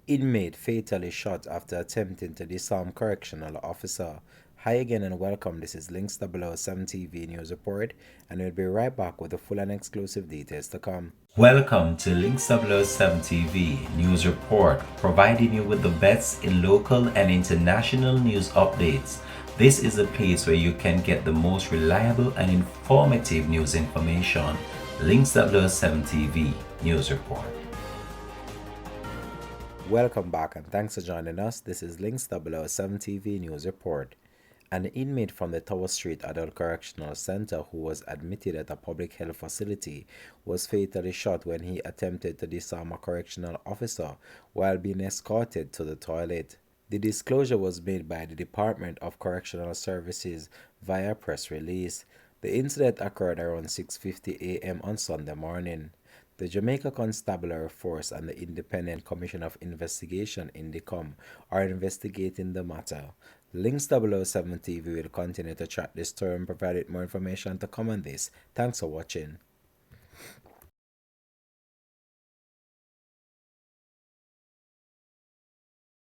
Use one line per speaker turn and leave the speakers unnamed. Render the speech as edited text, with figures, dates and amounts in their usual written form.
Inmate fatally shot after attempting to disarm correctional officer. Hi again and welcome. This is Links 007 TV News Report, and we'll be right back with the full and exclusive details to come.
Welcome to Links 007 TV News Report, providing you with the best in local and international news updates. This is a place where you can get the most reliable and informative news information. Links 007 TV News Report.
Welcome back and thanks for joining us. This is Links 007 TV News Report. An inmate from the Tower Street Adult Correctional Center who was admitted at a public health facility was fatally shot when he attempted to disarm a correctional officer while being escorted to the toilet. The disclosure was made by the Department of Correctional Services via press release. The incident occurred around 6:50 a.m. on Sunday morning. The Jamaica Constabulary Force and the Independent Commission of Investigation (INDECOM) are investigating the matter. Links 007 TV will continue to track this story and provide more information to come on this. Thanks for watching.